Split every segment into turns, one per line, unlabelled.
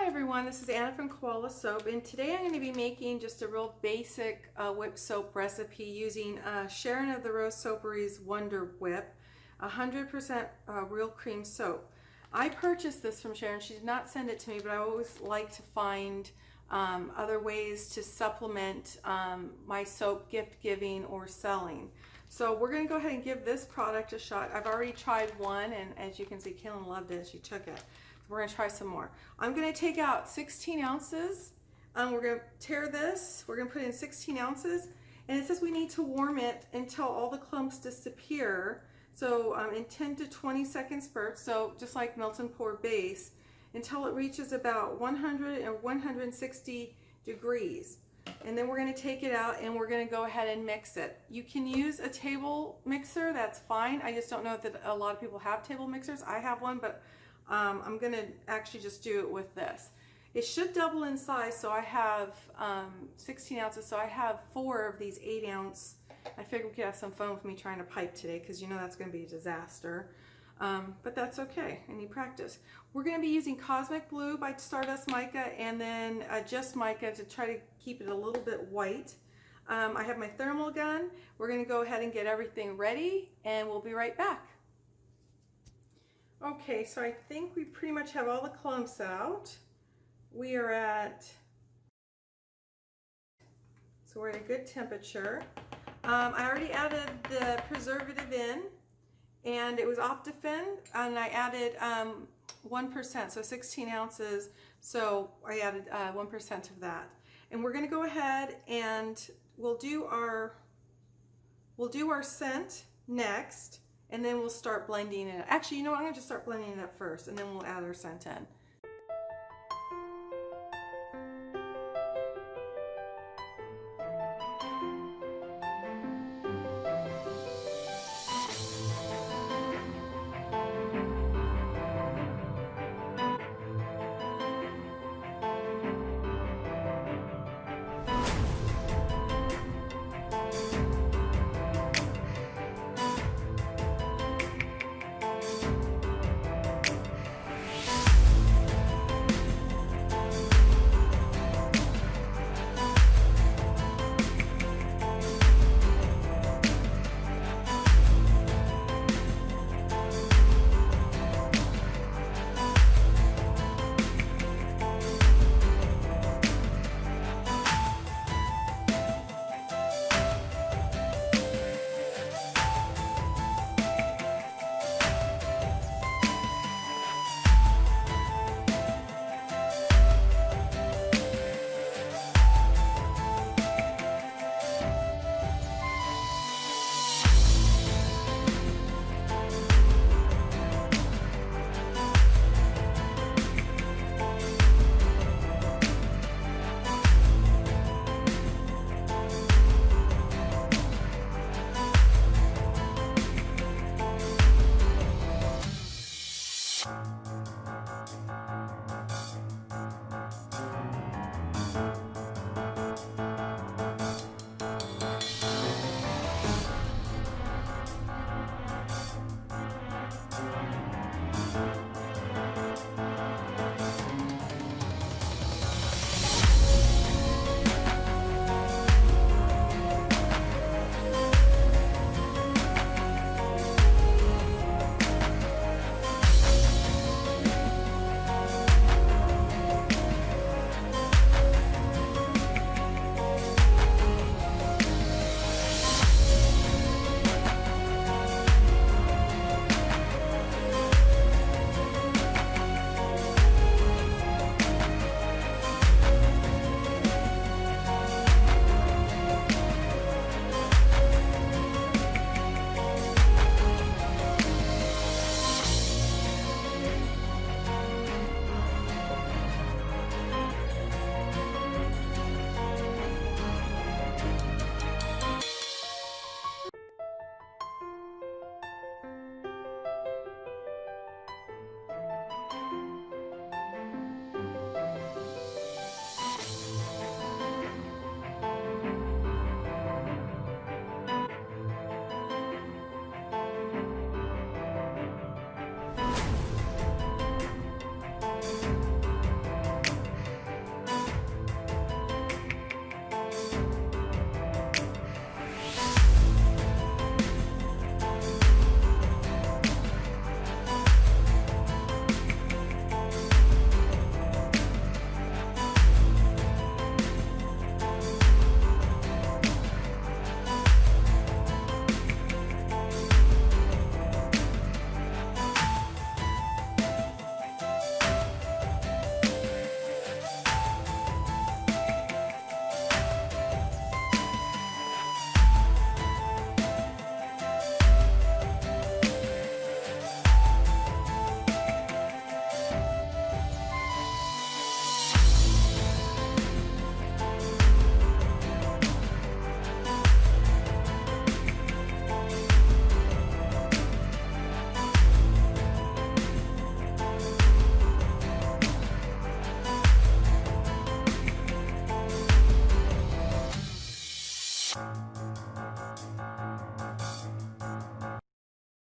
everyone, this is Anna from Koala Soap, and today I'm going to be making just a real basic whip soap recipe using Sharon of the Rose Soapery's Wonder Whip, 100% real cream soap. I purchased this from Sharon. She did not send it to me, but I always like to find other ways to supplement my soap gift giving or selling. So we're going to go ahead and give this product a shot. I've already tried one, and as you can see, Kaylin loved it. She took it. We're going to try some more. I'm going to take out 16 ounces. We're going to tear this. We're going to put in 16 ounces. And it says we need to warm it until all the clumps disappear. So in 10 to 20 second spurts, so just like melt and pour base, until it reaches about 100 and 160 degrees. And then we're going to take it out and we're going to go ahead and mix it. You can use a table mixer, that's fine. I just don't know that a lot of people have table mixers. I have one, but I'm going to actually just do it with this. It should double in size, so I have 16 ounces, so I have 4 of these 8 ounce. I figured we could have some fun with me trying to pipe today, because you know that's going to be a disaster. But that's okay, I need practice. We're going to be using Cosmic Blue by Stardust Mica, and then Just Mica to try to keep it a little bit white. I have my thermal gun. We're going to go ahead and get everything ready, and we'll be right back. Okay, so I think we pretty much have all the clumps out. We're at a good temperature. I already added the preservative in, and it was Optifin, and I added 1%, so 16 ounces, so I added 1% of that. And we're gonna go ahead and we'll do our scent next, and then we'll start blending it. Actually, you know what? I'm going to just start blending it up first, and then we'll add our scent in.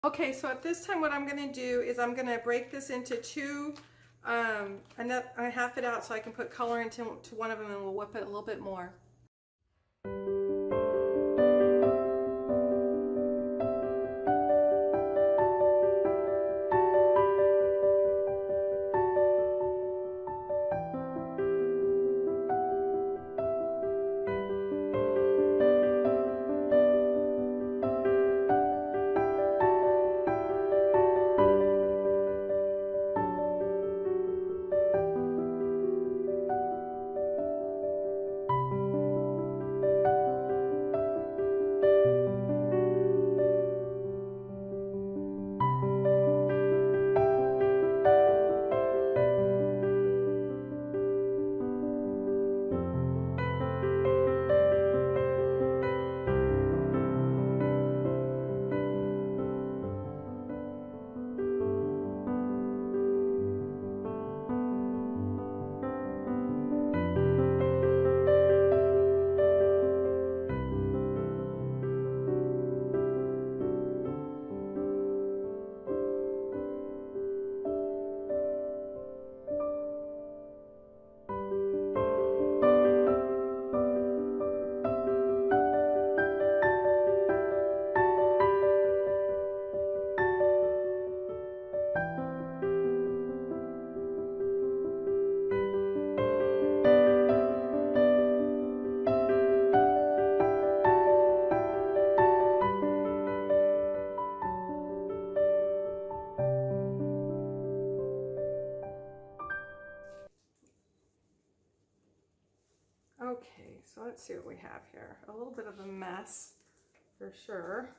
Okay, so at this time what I'm going to do is I'm going to break this into two, I'm going to half it out so I can put color into one of them, and we'll whip it a little bit more. Okay, so let's see what we have here. A little bit of a mess, for sure.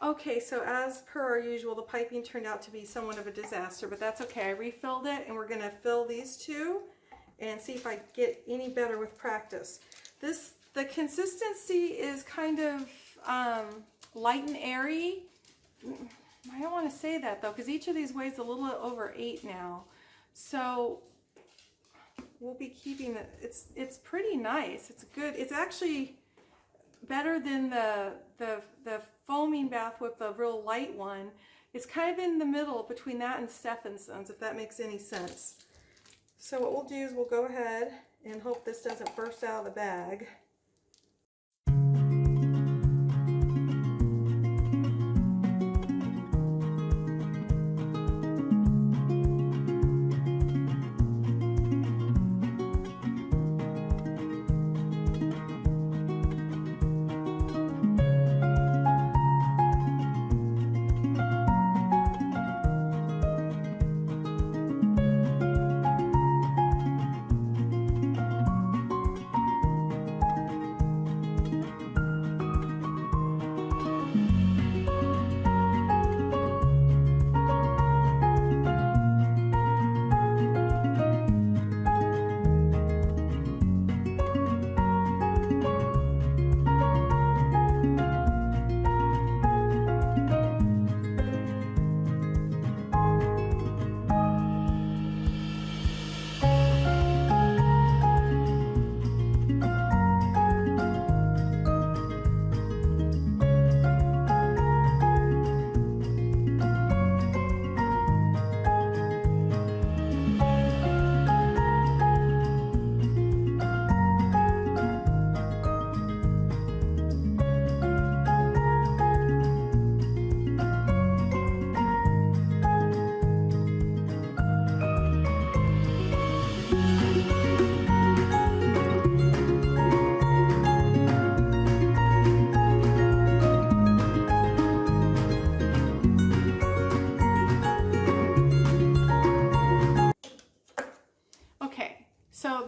Okay, so as per our usual, the piping turned out to be somewhat of a disaster, but that's okay. I refilled it, and we're going to fill these two and see if I get any better with practice. The consistency is kind of light and airy. I don't want to say that though, because each of these weighs a little over 8 now. So we'll be keeping it. It's pretty nice. It's good. It's actually better than the foaming bath with the real light one. It's kind of in the middle between that and Stephenson's, if that makes any sense. So what we'll do is we'll go ahead and hope this doesn't burst out of the bag.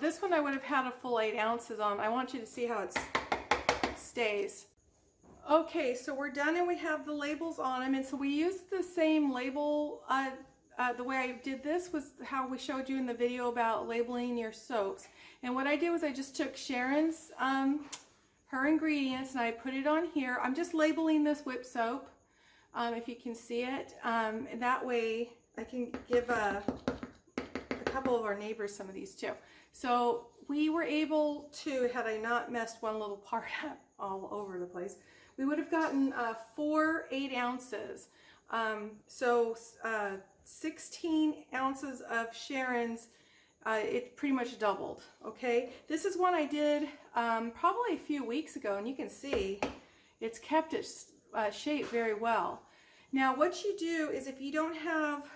this one I would have had a full 8 ounces on. I want you to see how it stays. Okay, so we're done and we have the labels on them, and so we used the same label. The way I did this was how we showed you in the video about labeling your soaps. And what I did was I just took Sharon's, her ingredients, and I put it on here. I'm just labeling this whip soap, if you can see it. And that way I can give a couple of our neighbors some of these too. So we were able to, had I not messed one little part up all over the place, we would have gotten 4 8-ounces. 16 ounces of Sharon's, it pretty much doubled, okay? This is one I did probably a few weeks ago, and you can see it's kept its shape very well. Now what you do is, if you don't have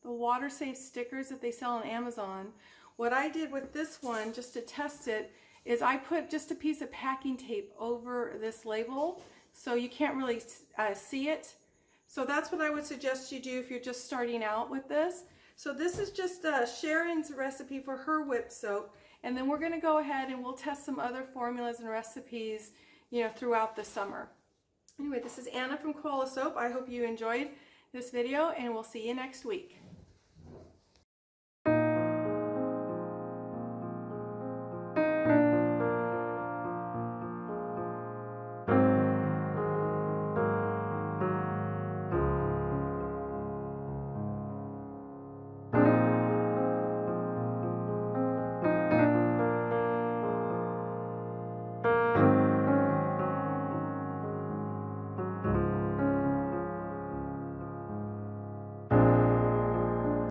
the water safe stickers that they sell on Amazon, what I did with this one, just to test it, is I put just a piece of packing tape over this label so you can't really see it. So that's what I would suggest you do if you're just starting out with this. So this is just Sharon's recipe for her whip soap, and then we're going to go ahead and we'll test some other formulas and recipes, you know, throughout the summer. Anyway, this is Anna from Koala Soap. I hope you enjoyed this video, and we'll see you next week.